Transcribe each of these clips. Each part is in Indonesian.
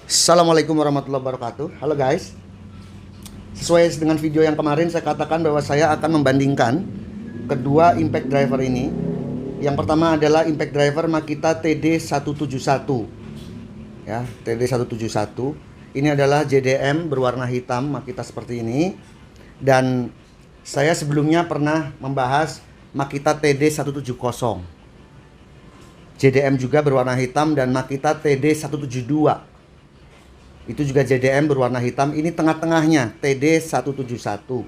Assalamualaikum warahmatullahi wabarakatuh. Halo guys. Sesuai dengan video yang kemarin saya katakan bahwa saya akan membandingkan kedua impact driver ini. Yang pertama adalah impact driver Makita TD171. Ya, TD171. Ini adalah JDM berwarna hitam Makita seperti ini. Dan saya sebelumnya pernah membahas Makita TD170. JDM juga berwarna hitam dan Makita TD172. Itu juga JDM berwarna hitam. Ini tengah-tengahnya TD171.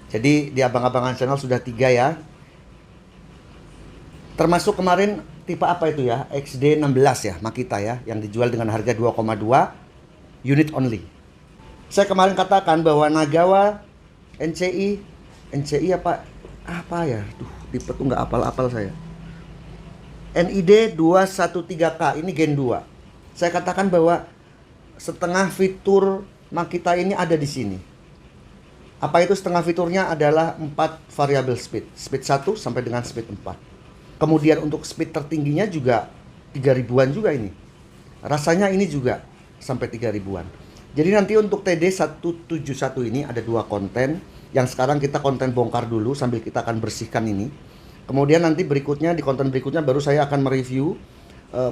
Jadi di abang-abangan channel sudah 3 ya. Termasuk kemarin tipe apa itu ya, XD16 ya, Makita ya, yang dijual dengan harga 2,2 unit only. Saya kemarin katakan bahwa Nagawa NCI apa ya, tipe tuh nggak apal-apal saya. NID 213K ini Gen 2. Saya katakan bahwa setengah fitur Makita ini ada di sini. Apa itu setengah fiturnya? Adalah 4 variabel speed. Speed 1 sampai dengan speed 4. Kemudian untuk speed tertingginya juga 3000-an juga ini. Rasanya ini juga sampai 3000-an. Jadi nanti untuk TD171 ini ada 2 konten. Yang sekarang kita konten bongkar dulu sambil kita akan bersihkan ini. Kemudian nanti berikutnya, di konten berikutnya baru saya akan mereview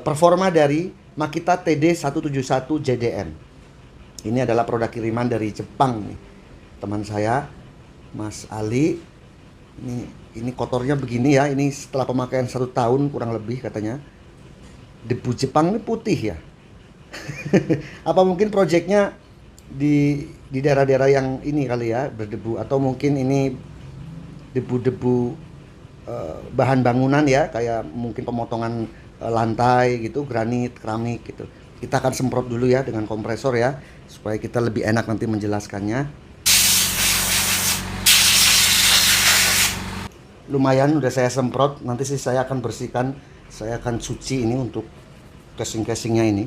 performa dari Makita TD171 JDM. Ini adalah produk kiriman dari Jepang nih. Teman saya, Mas Ali. Ini kotornya begini ya. Ini setelah pemakaian 1 tahun kurang lebih katanya. Debu Jepang ini putih ya. Apa mungkin proyeknya di daerah-daerah yang ini kali ya berdebu, atau mungkin ini debu-debu bahan bangunan ya, kayak mungkin pemotongan lantai gitu, granit, keramik gitu. Kita akan semprot dulu ya dengan kompresor ya, supaya kita lebih enak nanti menjelaskannya. Lumayan udah saya semprot, nanti sih saya akan bersihkan, saya akan cuci ini untuk casing-casingnya ini.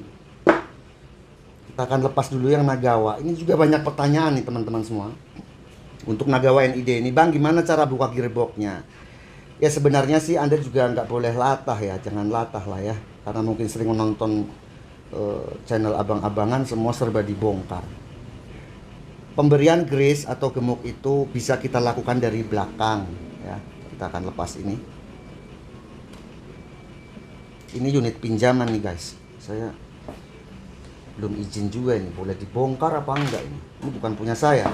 Kita akan lepas dulu yang Nagawa. Ini juga banyak pertanyaan nih teman-teman semua. Untuk Nagawa NID ini, Bang gimana cara buka gearboxnya? Ya sebenarnya sih Anda juga nggak boleh latah ya, jangan latah lah ya. Karena mungkin sering menonton channel abang-abangan, semua serba dibongkar. Pemberian grease atau gemuk itu bisa kita lakukan dari belakang ya. Kita akan lepas ini. Ini unit pinjaman nih guys. Saya belum izin juga ini, boleh dibongkar apa enggak ini. Ini bukan punya saya.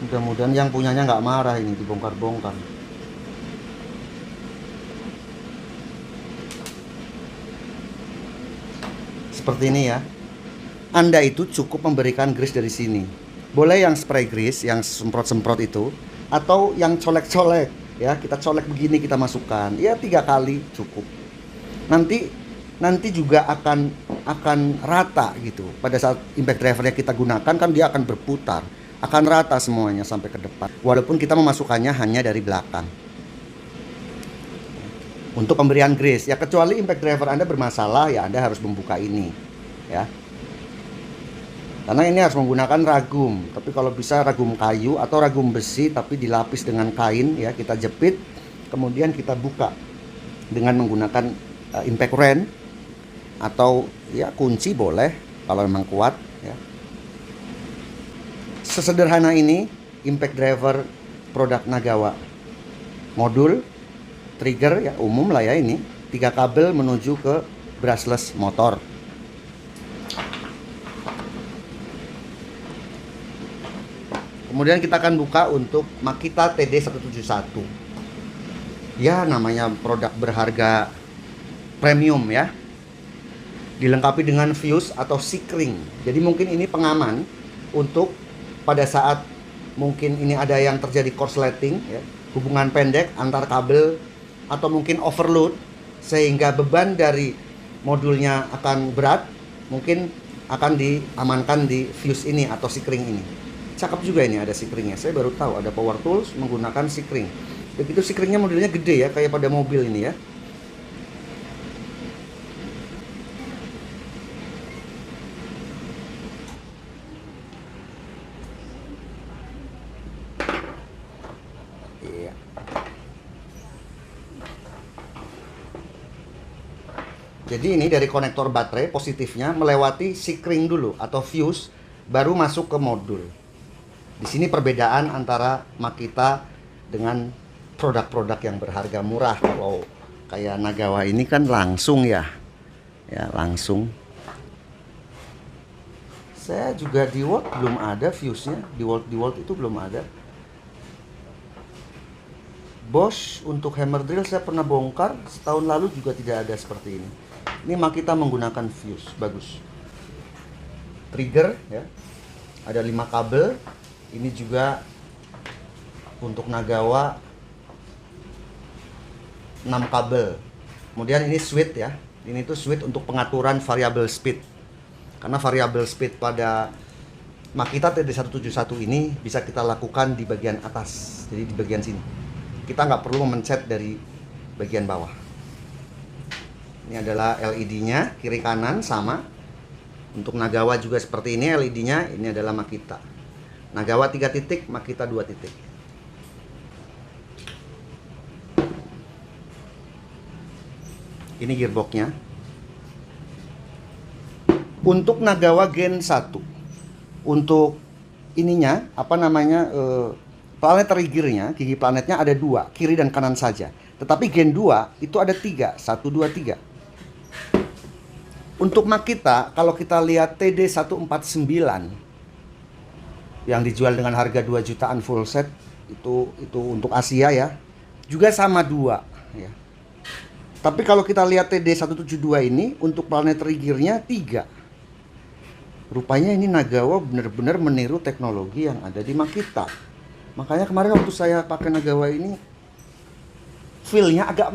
Mudah-mudahan yang punyanya nggak marah ini dibongkar-bongkar. Seperti ini ya. Anda itu cukup memberikan grease dari sini. Boleh yang spray grease, yang semprot-semprot itu, atau yang colek-colek ya. Kita colek begini, kita masukkan. Ya 3 kali cukup. Nanti juga akan rata gitu. Pada saat impact drivernya kita gunakan kan dia akan berputar. Akan rata semuanya sampai ke depan, walaupun kita memasukkannya hanya dari belakang. Untuk pemberian grease ya, kecuali impact driver Anda bermasalah ya, Anda harus membuka ini ya, karena ini harus menggunakan ragum. Tapi kalau bisa ragum kayu atau ragum besi tapi dilapis dengan kain ya, kita jepit kemudian kita buka dengan menggunakan impact wrench atau ya kunci boleh kalau memang kuat ya. Sesederhana ini impact driver produk Nagawa. Modul, trigger ya umum lah ya ini. 3 kabel menuju ke brushless motor. Kemudian kita akan buka untuk Makita TD171. Ya namanya produk berharga premium ya. Dilengkapi dengan fuse atau sikring. Jadi mungkin ini pengaman untuk pada saat mungkin ini ada yang terjadi korsleting ya, hubungan pendek antar kabel, atau mungkin overload sehingga beban dari modulnya akan berat, mungkin akan diamankan di fuse ini atau sikring ini. Cakep juga ini ada sikringnya. Saya baru tahu ada power tools menggunakan sikring. Begitu sikringnya modelnya gede ya, kayak pada mobil ini ya. Iya. Jadi ini dari konektor baterai positifnya melewati sikring dulu atau fuse, baru masuk ke modul. Di sini perbedaan antara Makita dengan produk-produk yang berharga murah. Kalau kayak Nagawa ini kan langsung ya langsung. Saya juga di World belum ada fuse-nya, di World itu belum ada. Bosch untuk hammer drill saya pernah bongkar setahun lalu juga tidak ada seperti ini. Ini Makita menggunakan fuse, bagus. Trigger ya, ada 5 kabel. Ini juga untuk Nagawa 6 kabel. Kemudian ini switch ya. Ini tuh switch untuk pengaturan variable speed. Karena variable speed pada Makita TD171 ini bisa kita lakukan di bagian atas. Jadi di bagian sini. Kita nggak perlu mencet dari bagian bawah. Ini adalah LED-nya, kiri kanan sama. Untuk Nagawa juga seperti ini LED-nya, ini adalah Makita. Nagawa 3 titik, Makita 2 titik. Ini gearboxnya. Untuk Nagawa Gen 1, untuk ininya apa namanya planetary gear-nya, gigi planetnya ada 2, kiri dan kanan saja. Tetapi Gen 2 itu ada 3, 1, 2, 3. Untuk Makita, kalau kita lihat TD149 yang dijual dengan harga 2 jutaan full set, itu untuk Asia ya, juga sama 2 ya. Tapi kalau kita lihat TD172 ini untuk planetary gear-nya 3. Rupanya ini Nagawa benar-benar meniru teknologi yang ada di Makita. Makanya kemarin waktu saya pakai Nagawa ini, feel-nya agak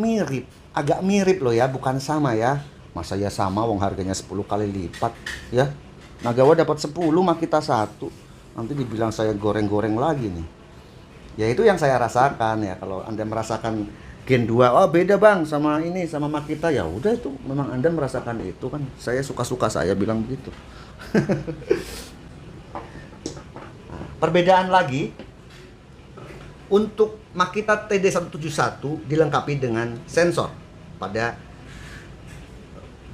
mirip loh ya, bukan sama ya. Masa ya sama, wong harganya 10 kali lipat ya. Nagawa dapat 10, Makita 1. Nanti dibilang saya goreng-goreng lagi nih. Ya itu yang saya rasakan ya. Kalau Anda merasakan Gen 2, oh beda bang sama ini, sama Makita, ya udah itu memang Anda merasakan itu kan. Saya suka-suka saya bilang begitu. Perbedaan lagi, untuk Makita TD171 dilengkapi dengan sensor pada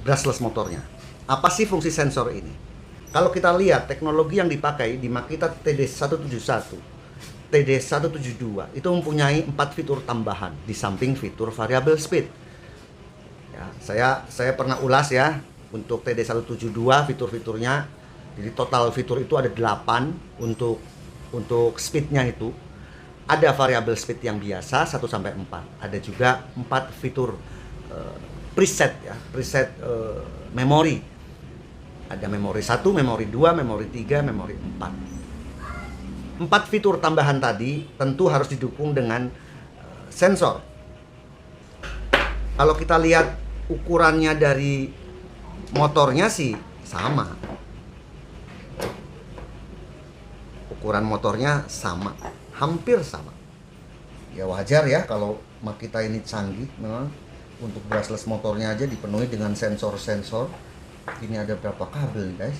brushless motornya. Apa sih fungsi sensor ini? Kalau kita lihat teknologi yang dipakai di Makita TD171, TD172 itu mempunyai 4 fitur tambahan di samping fitur variable speed. Ya, saya pernah ulas ya untuk TD172 fitur-fiturnya. Jadi total fitur itu ada 8 untuk speednya itu. Ada variable speed yang biasa 1 sampai 4. Ada juga 4 fitur preset ya, preset memori. Ada memori 1, memori 2, memori 3, memori 4. 4 fitur tambahan tadi tentu harus didukung dengan sensor. Kalau kita lihat ukurannya dari motornya sih sama. Ukuran motornya sama, hampir sama. Ya wajar ya kalau Makita ini canggih memang. Untuk brushless motornya aja dipenuhi dengan sensor-sensor. Ini ada berapa kabel nih guys?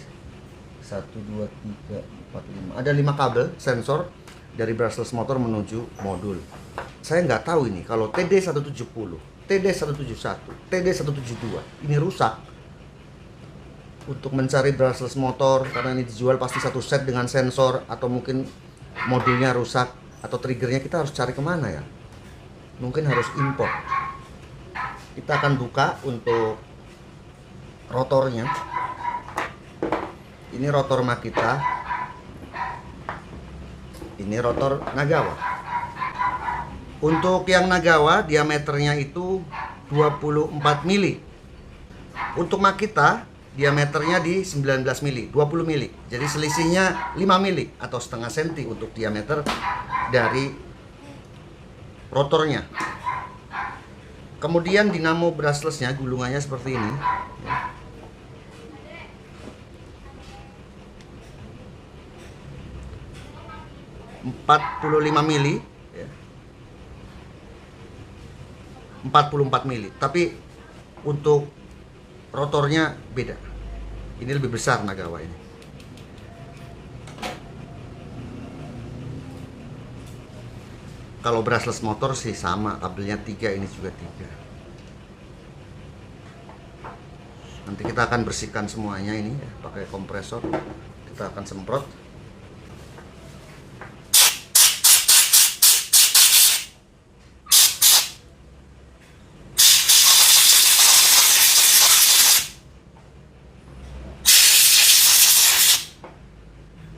1, 2, 3, 4, 5. Ada 5 kabel sensor dari brushless motor menuju modul. Saya nggak tahu ini kalau TD170, TD171, TD172 ini rusak. Untuk mencari brushless motor, karena ini dijual pasti satu set dengan sensor, atau mungkin modulnya rusak atau triggernya, kita harus cari kemana ya? Mungkin harus import. Kita akan buka untuk rotornya. Ini rotor Makita. Ini rotor Nagawa. Untuk yang Nagawa diameternya itu 24 mili. Untuk Makita diameternya di 19 mili, 20 mili. Jadi selisihnya 5 mili atau setengah senti untuk diameter dari rotornya. Kemudian dinamo brushless-nya gulungannya seperti ini. 45 mili ya. 44 mili. Tapi untuk rotornya beda. Ini lebih besar Nagawa ini. Kalau brushless motor sih sama, kabelnya 3, ini juga 3. Nanti kita akan bersihkan semuanya ini ya, pakai kompresor. Kita akan semprot.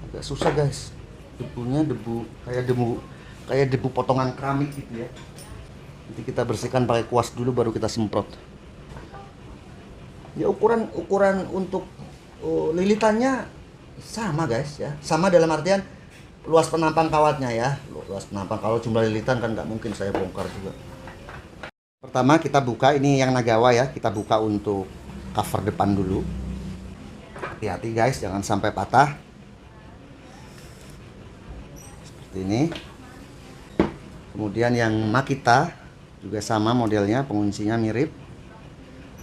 Agak susah guys, debunya kayak debu potongan keramik gitu ya. Nanti kita bersihkan pakai kuas dulu, baru kita semprot. Ya ukuran untuk lilitannya sama guys ya, sama dalam artian luas penampang kawatnya ya. Luas penampang, kalau jumlah lilitan kan nggak mungkin saya bongkar juga. Pertama kita buka ini yang Nagawa ya, kita buka untuk cover depan dulu. Hati-hati guys, jangan sampai patah. Seperti ini. Kemudian yang Makita juga sama modelnya, penguncinya mirip,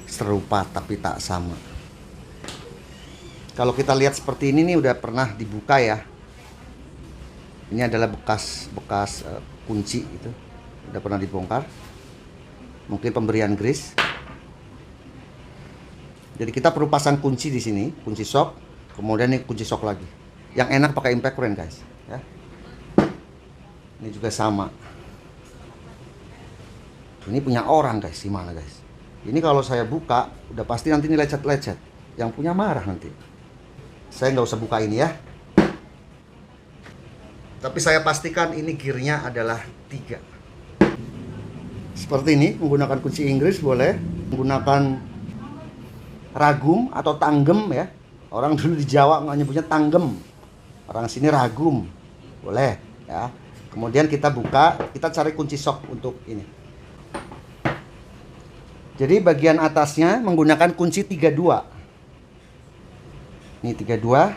serupa tapi tak sama. Kalau kita lihat seperti ini nih udah pernah dibuka ya. Ini adalah bekas kunci itu, udah pernah dibongkar. Mungkin pemberian grease. Jadi kita perlu pasang kunci di sini, kunci shock, kemudian ini kunci shock lagi. Yang enak pakai impact wrench guys, ya. Ini juga sama. Ini punya orang guys, gimana guys? Ini kalau saya buka, udah pasti nanti ini lecet-lecet. Yang punya marah nanti. Saya nggak usah buka ini ya. Tapi saya pastikan ini gearnya adalah 3. Seperti ini, menggunakan kunci Inggris boleh. Menggunakan ragum atau tanggem ya. Orang dulu di Jawa nggak nyebutnya tanggem. Orang sini ragum. Boleh ya. Kemudian kita buka, kita cari kunci shock untuk ini. Jadi bagian atasnya menggunakan kunci 32. Ini 32.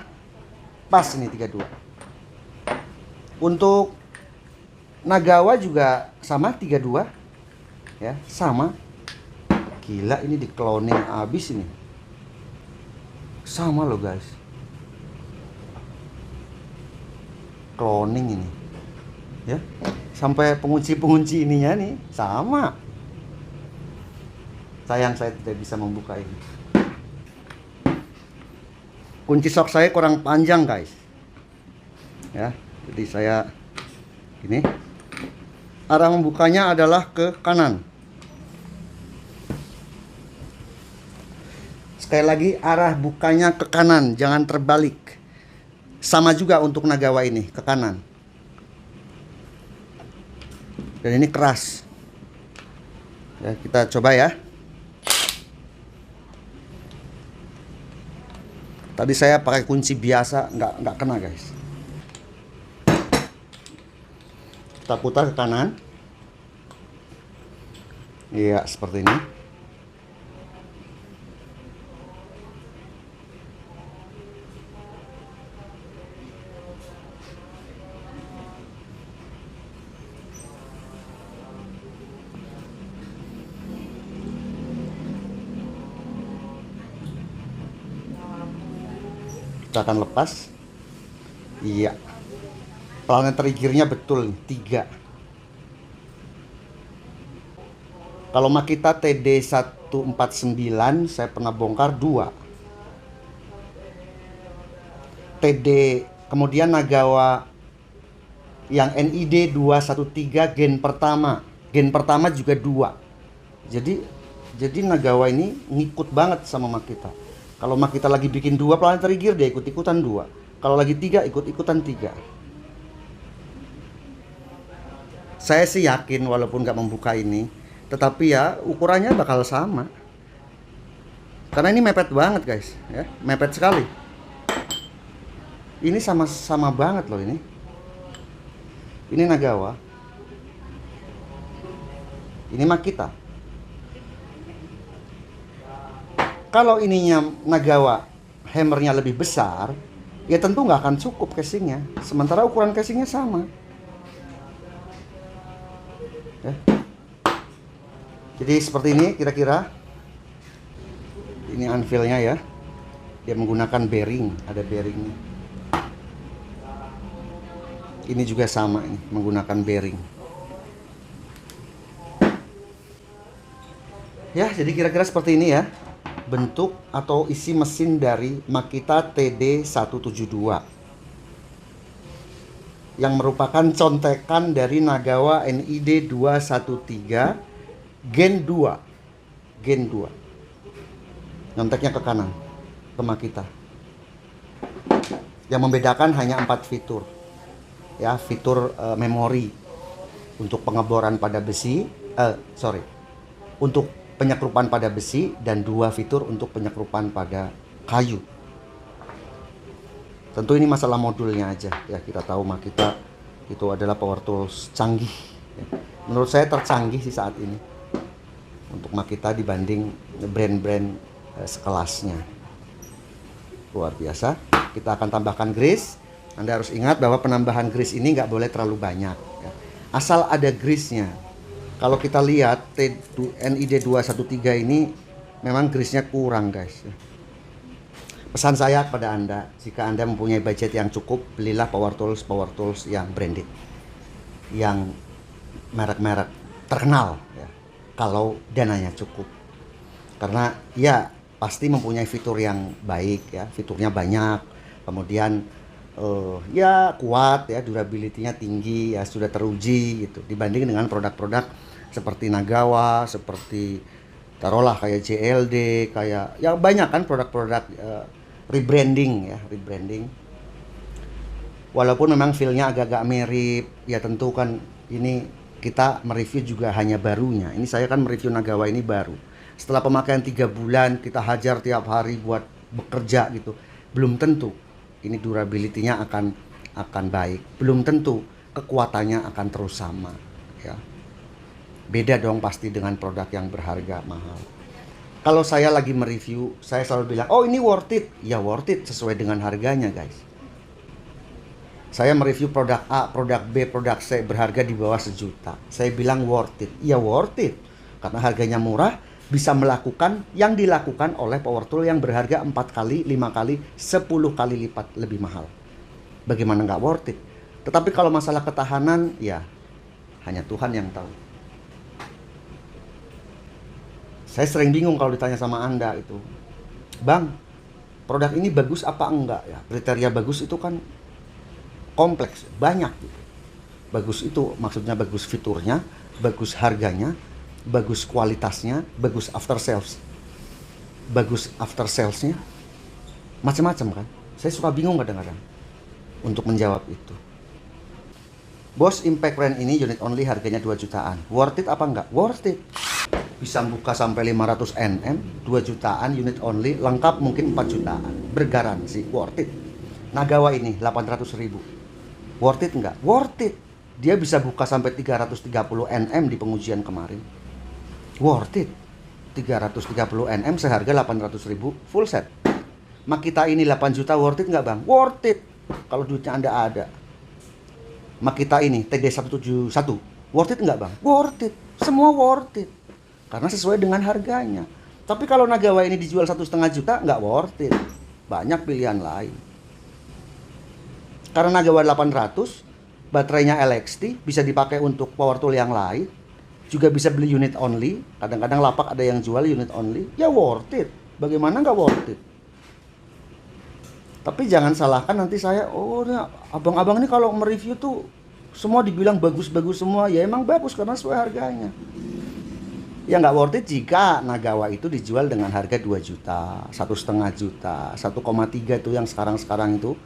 Pas ini 32. Untuk Nagawa juga sama 32. Ya, sama. Gila, ini di cloning abis ini. Sama loh guys. Cloning ini. Ya. Sampai pengunci-pengunci ininya nih sama. Sayang saya tidak bisa membuka ini. Kunci shock saya kurang panjang guys. Ya, jadi saya ini arah membukanya adalah ke kanan. Sekali lagi, arah bukanya ke kanan, jangan terbalik. Sama juga untuk Nagawa ini, ke kanan. Dan ini keras. Ya, kita coba ya. Tadi saya pakai kunci biasa, nggak kena guys. Kita putar ke kanan. Iya, seperti ini. Kita akan lepas. Iya, planetary gearnya betul 3. Kalau Makita TD 149 saya pernah bongkar 2. TD kemudian Nagawa yang NID 213 gen pertama juga 2. Jadi Nagawa ini ngikut banget sama Makita. Kalau Makita lagi bikin 2 planetary gear, dia ikut-ikutan 2. Kalau lagi 3, ikut-ikutan 3. Saya sih yakin walaupun nggak membuka ini, tetapi ya ukurannya bakal sama. Karena ini mepet banget guys, ya, mepet sekali. Ini sama banget loh ini. Ini Nagawa. Ini Makita. Kalau ininya Nagawa hammernya lebih besar, ya tentu nggak akan cukup casingnya. Sementara ukuran casingnya sama. Ya. Jadi seperti ini kira-kira. Ini anvilnya ya. Dia menggunakan bearing, ada bearingnya. Ini juga sama ini, menggunakan bearing. Ya, jadi kira-kira seperti ini ya bentuk atau isi mesin dari Makita TD172 yang merupakan contekan dari Nagawa NID 213 Gen 2. Gen 2. Nyonteknya ke kanan, ke Makita. Yang membedakan hanya 4 fitur. Ya, fitur memori untuk pengeboran pada besi, untuk penyekrupan pada besi, dan 2 fitur untuk penyekrupan pada kayu. Tentu ini masalah modulnya aja ya, kita tahu Makita itu adalah power tools canggih. Menurut saya tercanggih sih saat ini untuk Makita dibanding brand-brand sekelasnya. Luar biasa. Kita akan tambahkan grease. Anda harus ingat bahwa penambahan grease ini nggak boleh terlalu banyak ya. Asal ada grease-nya. Kalau kita lihat NID 213 ini memang grease-nya kurang guys. Pesan saya kepada Anda, jika Anda mempunyai budget yang cukup, belilah power tools yang branded, yang merek-merek terkenal ya, kalau dananya cukup. Karena ya pasti mempunyai fitur yang baik ya, fiturnya banyak, kemudian ya kuat ya, durability-nya tinggi ya, sudah teruji gitu, dibanding dengan produk-produk seperti Nagawa, seperti taruhlah kayak JLD, kayak ya banyak kan produk-produk rebranding ya, rebranding. Walaupun memang feel-nya agak-agak mirip, ya tentu kan ini kita mereview juga hanya barunya. Ini saya kan mereview Nagawa ini baru. Setelah pemakaian 3 bulan, kita hajar tiap hari buat bekerja gitu. Belum tentu ini durability-nya akan baik. Belum tentu kekuatannya akan terus sama ya. Beda dong pasti dengan produk yang berharga mahal. Kalau saya lagi mereview, saya selalu bilang, oh ini worth it. Ya worth it sesuai dengan harganya guys. Saya mereview produk A, produk B, produk C berharga di bawah 1 juta. Saya bilang worth it. Ya worth it. Karena harganya murah, bisa melakukan yang dilakukan oleh power tool yang berharga 4 kali, 5 kali, 10 kali lipat lebih mahal. Bagaimana nggak worth it? Tetapi kalau masalah ketahanan, ya hanya Tuhan yang tahu. Saya sering bingung kalau ditanya sama Anda itu, Bang, produk ini bagus apa enggak ya? Kriteria bagus itu kan kompleks, banyak gitu. Bagus itu maksudnya bagus fiturnya, bagus harganya, bagus kualitasnya, bagus after sales. Bagus after salesnya, macam-macam kan. Saya suka bingung kadang-kadang untuk menjawab itu. Bos, Impact Brand ini unit only harganya 2 jutaan. Worth it apa enggak? Worth it. Bisa buka sampai 500 Nm, 2 jutaan unit only, lengkap mungkin 4 jutaan. Bergaransi, worth it. Nagawa ini 800.000. Worth it enggak? Worth it. Dia bisa buka sampai 330 Nm di pengujian kemarin. Worth it. 330 Nm seharga 800.000 full set. Makita ini 8 juta worth it enggak bang? Worth it. Kalau duitnya Anda ada. Makita ini TD171 worth it enggak bang? Worth it. Semua worth it. Karena sesuai dengan harganya. Tapi kalau Nagawa ini dijual 1,5 juta, nggak worth it. Banyak pilihan lain. Karena Nagawa 800, baterainya LXT, bisa dipakai untuk power tool yang lain. Juga bisa beli unit only. Kadang-kadang lapak ada yang jual unit only. Ya worth it. Bagaimana nggak worth it? Tapi jangan salahkan nanti saya, oh abang-abang ini kalau mereview tuh semua dibilang bagus-bagus semua. Ya emang bagus karena sesuai harganya. Ya nggak worth it jika Nagawa itu dijual dengan harga 2 juta, 1,5 juta, 1,3 itu yang sekarang itu.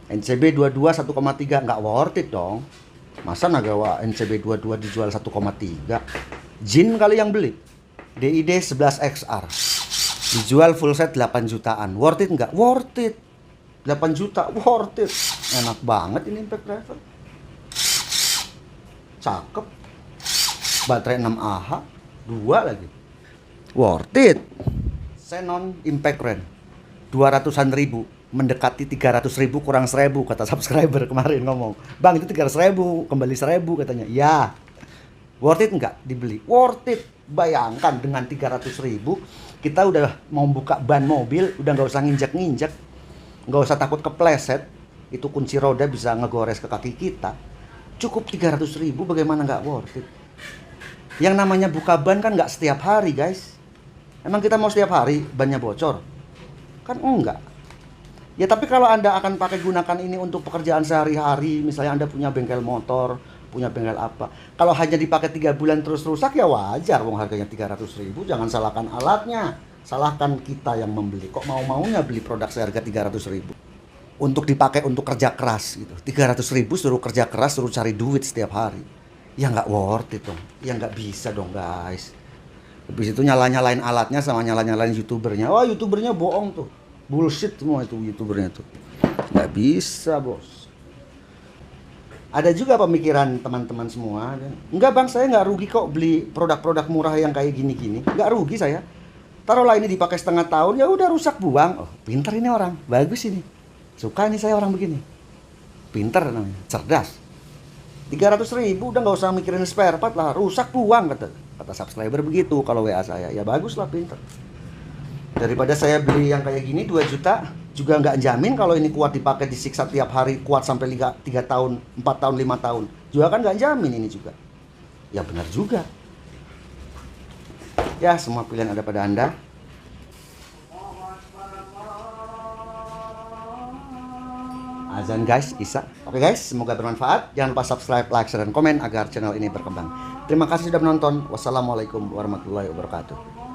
NCB 22 1,3 nggak worth it dong. Masa Nagawa NCB 22 dijual 1,3? Jin kali yang beli. DID 11 XR dijual full set 8 jutaan. Worth it nggak? Worth it. 8 juta worth it. Enak banget ini Impact Driver. Cakep. Baterai 6Ah. 2 lagi. Worth it. Xenon Impact Brand 200-an ribu, mendekati 300.000 kurang 1.000 kata subscriber kemarin ngomong. Bang itu 300.000 kembali 1.000 katanya. Ya. Worth it enggak dibeli? Worth it. Bayangkan dengan 300.000 kita udah mau buka ban mobil, udah nggak usah nginjek-nginjek, nggak usah takut kepleset. Itu kunci roda bisa ngegores ke kaki kita. Cukup 300.000, bagaimana nggak worth it? Yang namanya buka ban kan nggak setiap hari guys. Emang kita mau setiap hari bannya bocor? Kan enggak. Ya tapi kalau Anda akan pakai gunakan ini untuk pekerjaan sehari-hari, misalnya Anda punya bengkel motor, punya bengkel apa. Kalau hanya dipakai 3 bulan terus rusak ya wajar, wong harganya 300.000. Jangan salahkan alatnya, salahkan kita yang membeli. Kok mau-maunya beli produk seharga 300.000? Untuk dipakai untuk kerja keras gitu. 300.000 suruh kerja keras, suruh cari duit setiap hari. Ya nggak worth it dong. Ya nggak bisa dong guys. Habis itu nyala-nyalain alatnya sama nyala-nyalain youtubernya. Oh youtubernya bohong tuh. Bullshit semua itu youtubernya tuh. Nggak bisa bos. Ada juga pemikiran teman-teman semua. Enggak bang, saya nggak rugi kok beli produk-produk murah yang kayak gini-gini. Nggak rugi saya. Taruhlah ini dipakai setengah tahun, ya udah rusak buang. Oh pinter ini orang, bagus ini. Suka nih saya orang begini. Pinter namanya, cerdas. 300.000 udah nggak usah mikirin spare part lah, rusak buang kata subscriber begitu. Kalau WA saya, ya bagus lah, pinter. Daripada saya beli yang kayak gini 2 juta, juga nggak jamin kalau ini kuat dipakai disiksa tiap hari, kuat sampai 3 tahun, 4 tahun, 5 tahun. Juga kan nggak jamin ini juga. Ya benar juga. Ya semua pilihan ada pada Anda. Azan guys, Isa. Oke guys, semoga bermanfaat. Jangan lupa subscribe, like, share, dan komen agar channel ini berkembang. Terima kasih sudah menonton. Wassalamualaikum warahmatullahi wabarakatuh.